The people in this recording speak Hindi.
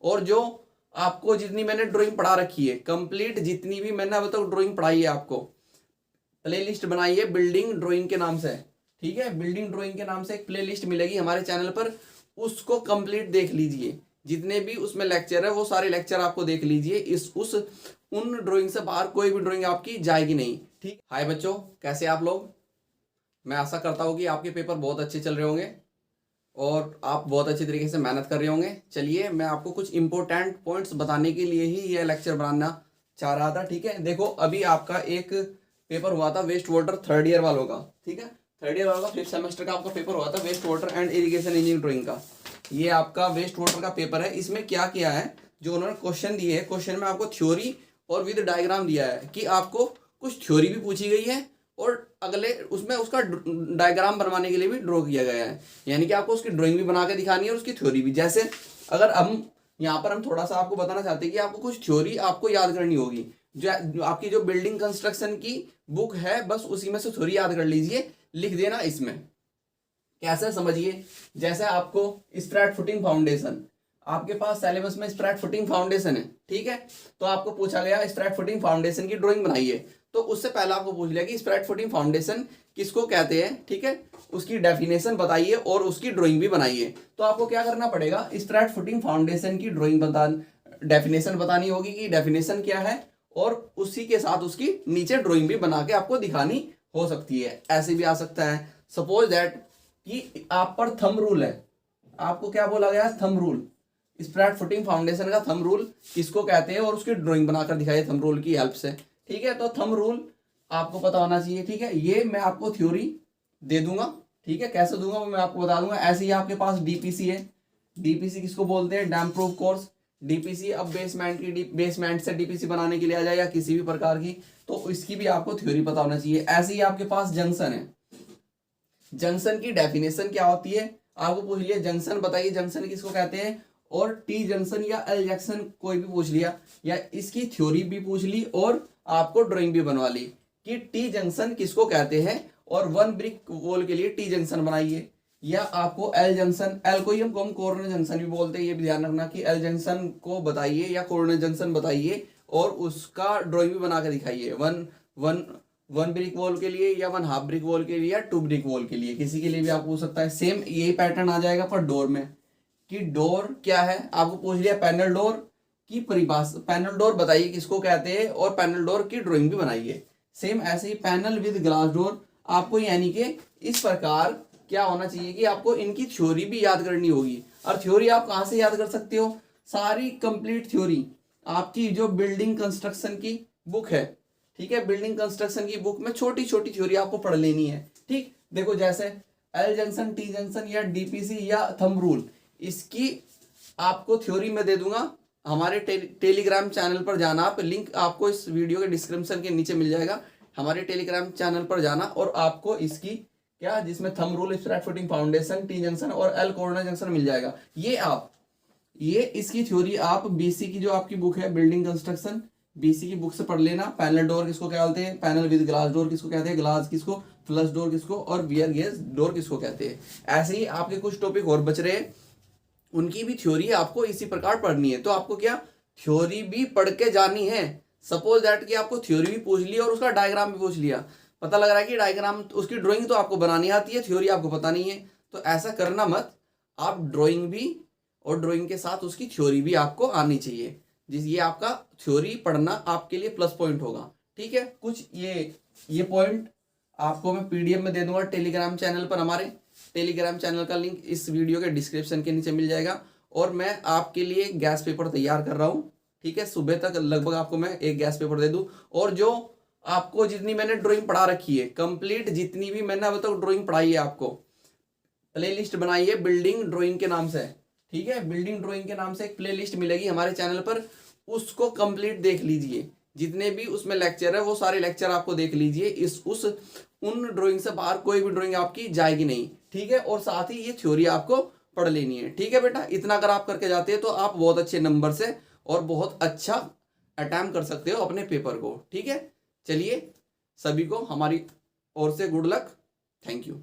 और जो आपको जितनी मैंने ड्राइंग पढ़ा रखी है कंप्लीट, जितनी भी मैंने अब तक ड्राइंग पढ़ाई है आपको, प्लेलिस्ट बनाई है बिल्डिंग ड्राइंग के नाम से, ठीक है। बिल्डिंग ड्राइंग के नाम से एक प्लेलिस्ट मिलेगी हमारे चैनल पर, उसको कंप्लीट देख लीजिए। जितने भी उसमें लेक्चर है वो सारे लेक्चर आपको देख लीजिए। उन ड्राइंग से बाहर कोई भी ड्राइंग आपकी जाएगी नहीं, ठीक। हाय बच्चों, कैसे आप लोग? मैं आशा करता हूँ कि आपके पेपर बहुत अच्छे चल रहे होंगे और आप बहुत अच्छे तरीके से मेहनत कर रहे होंगे। चलिए, मैं आपको कुछ इंपॉर्टेंट पॉइंट्स बताने के लिए ही यह लेक्चर बनाना चाह रहा था, ठीक है। देखो, अभी आपका एक पेपर हुआ था वेस्ट वाटर थर्ड ईयर वालों का, ठीक है। थर्ड ईयर वालों का 5th सेमेस्टर का आपका पेपर हुआ था waste water and irrigation engineering drawing का। ये आपका वेस्ट वाटर का पेपर है। इसमें क्या किया है, जो उन्होंने क्वेश्चन दिए है, क्वेश्चन में आपको थ्योरी और विद डायग्राम दिया है कि आपको कुछ थ्योरी भी पूछी गई है और अगले उसमें उसका डायग्राम बनवाने के लिए भी ड्रॉ किया गया है। यानी कि आपको उसकी ड्राइंग भी बना के दिखानी है और उसकी थ्योरी भी। जैसे अगर हम यहाँ पर हम थोड़ा सा आपको बताना चाहते हैं कि आपको कुछ थ्योरी आपको याद करनी होगी। जो आपकी जो बिल्डिंग कंस्ट्रक्शन की बुक है, बस उसी में से थ्योरी याद कर लीजिए, लिख देना इसमें। कैसे, समझिए। जैसे आपको स्ट्रैट फुटिंग फाउंडेशन, आपके पास सिलेबस में स्ट्रैट फुटिंग फाउंडेशन है, ठीक है। तो आपको पूछा गया स्ट्रैट फुटिंग फाउंडेशन की ड्राइंग बनाइए, तो उससे पहले आपको पूछ लिया कि स्ट्रैट फुटिंग फाउंडेशन किसको कहते हैं, ठीक है। उसकी डेफिनेशन बताइए और उसकी ड्राइंग भी बनाइए। तो आपको क्या करना पड़ेगा, स्ट्रैट फुटिंग फाउंडेशन की ड्राइंग डेफिनेशन बतानी होगी कि डेफिनेशन क्या है, और उसी के साथ उसकी नीचे ड्राइंग भी बना के आपको दिखानी हो सकती है। ऐसे भी आ सकता है, सपोज दैट कि आप पर थंब रूल है। आपको क्या बोला गया, thumb rule. Straight footing foundation का थंब रूल किसको कहते हैं और उसकी ड्राइंग बनाकर दिखाइए थंब रूल की हेल्प से, ठीक है। तो थंब रूल आपको पता होना चाहिए, ठीक है। ये मैं आपको थ्योरी दे दूंगा, ठीक है। कैसे दूंगा वो मैं आपको बता दूंगा। ऐसे ही आपके पास डीपीसी है। डीपीसी किसको बोलते हैं, डैम प्रूफ कोर्स। डीपीसी अब बेसमेंट से डीपीसी बनाने के लिए आ जाए या किसी भी प्रकार की, तो इसकी भी आपको थ्योरी पता होना चाहिए। ऐसे ही आपके पास जंक्शन है। जंक्शन की डेफिनेशन क्या होती है, आपको पूछ लिया जंक्शन बताइए, जंक्शन किसको कहते हैं, और टी जंक्शन या एल जंक्शन कोई भी पूछ लिया, या इसकी थ्योरी भी पूछ ली और आपको ड्राइंग भी बनवा ली कि टी जंक्शन किसको कहते हैं, और वन ब्रिक वॉल के लिए टी जंक्शन बनाइए। या आपको एल जंक्शन, एल को ही हम कॉर्नर जंक्शन भी बोलते हैं, ये भी ध्यान रखना कि एल जंक्शन को बताइए या कॉर्नर जंक्शन बताइए और उसका ड्राइंग भी बना के दिखाइए। वन ब्रिक वॉल के लिए या 1/2 ब्रिक वॉल के लिए या 2 ब्रिक वॉल के लिए, किसी के लिए भी आप पूछ सकता है। सेम यही पैटर्न आ जाएगा पर डोर में, कि डोर क्या है, आपको पूछ लिया पैनल डोर की परिभाषा, पैनल डोर बताइए किसको कहते हैं और पैनल डोर की ड्राइंग भी बनाइए। सेम ऐसे ही पैनल विद ग्लास डोर आपको, यानी कि इस प्रकार क्या होना चाहिए कि आपको इनकी थ्योरी भी याद करनी होगी। और थ्योरी आप कहाँ से याद कर सकते हो, सारी कंप्लीट थ्योरी आपकी जो बिल्डिंग कंस्ट्रक्शन की बुक है, ठीक है। बिल्डिंग कंस्ट्रक्शन की बुक में छोटी छोटी थ्योरी आपको पढ़ लेनी है, ठीक। देखो, जैसे एल जंक्शन, टी जंक्शन या डीपीसी या थंब रूल, इसकी आपको थ्योरी में दे दूंगा। हमारे टेलीग्राम चैनल पर जाना आप, लिंक आपको इस वीडियो के डिस्क्रिप्शन के नीचे मिल जाएगा। हमारे टेलीग्राम चैनल पर जाना और आपको इसकी क्या, जिसमें thumb rule, straight footing foundation, T junction और एल कॉर्नर जंक्शन मिल जाएगा। ये इसकी थ्योरी आप बीसी की जो आपकी बुक है बिल्डिंग कंस्ट्रक्शन, बीसी की बुक से पढ़ लेना। पैनल डोर किसको कहते हैं, पैनल विद ग्लास डोर किसको कहते हैं, ग्लास किसको, फ्लश डोर किसको, और वियर गेज डोर किसको कहते हैं। ऐसे ही आपके कुछ टॉपिक और बच रहे हैं, उनकी भी थ्योरी आपको इसी प्रकार पढ़नी है। तो आपको क्या, थ्योरी भी पढ़ के जानी है। सपोज दैट कि आपको थ्योरी भी पूछ लिया और उसका डायग्राम भी पूछ लिया, पता लग रहा है कि डायग्राम, उसकी ड्राइंग तो आपको बनानी आती है, थ्योरी आपको पता नहीं है। तो ऐसा करना मत, आप ड्राइंग भी और ड्राइंग के साथ उसकी थ्योरी भी आपको आनी चाहिए। ये आपका थ्योरी पढ़ना आपके लिए प्लस पॉइंट होगा, ठीक है। कुछ ये पॉइंट आपको मैं पीडीएफ में दे दूंगा टेलीग्राम चैनल पर। हमारे टेलीग्राम चैनल का लिंक इस वीडियो के डिस्क्रिप्शन के नीचे मिल जाएगा। और मैं आपके लिए गैस पेपर तैयार कर रहा हूँ, ठीक है। सुबह तक लगभग आपको मैं एक गैस पेपर दे दूँ, और जो आपको जितनी मैंने ड्राइंग पढ़ा रखी है कंप्लीट, जितनी भी मैंने अब तक ड्राइंग पढ़ाई है आपको, प्लेलिस्ट बनाई है बिल्डिंग ड्राइंग के नाम से, ठीक है। बिल्डिंग ड्राइंग के नाम से एक प्लेलिस्ट मिलेगी हमारे चैनल पर, उसको कंप्लीट देख लीजिए। जितने भी उसमें लेक्चर है वो सारे लेक्चर आपको देख लीजिए। उन ड्राइंग से बाहर कोई भी ड्राइंग आपकी जाएगी नहीं, ठीक है। और साथ ही ये थ्योरी आपको पढ़ लेनी है, ठीक है बेटा। इतना अगर आप करके जाते हैं तो आप बहुत अच्छे नंबर से और बहुत अच्छा अटेम्प्ट कर सकते हो अपने पेपर को, ठीक है। चलिए, सभी को हमारी ओर से गुड लक, थैंक यू।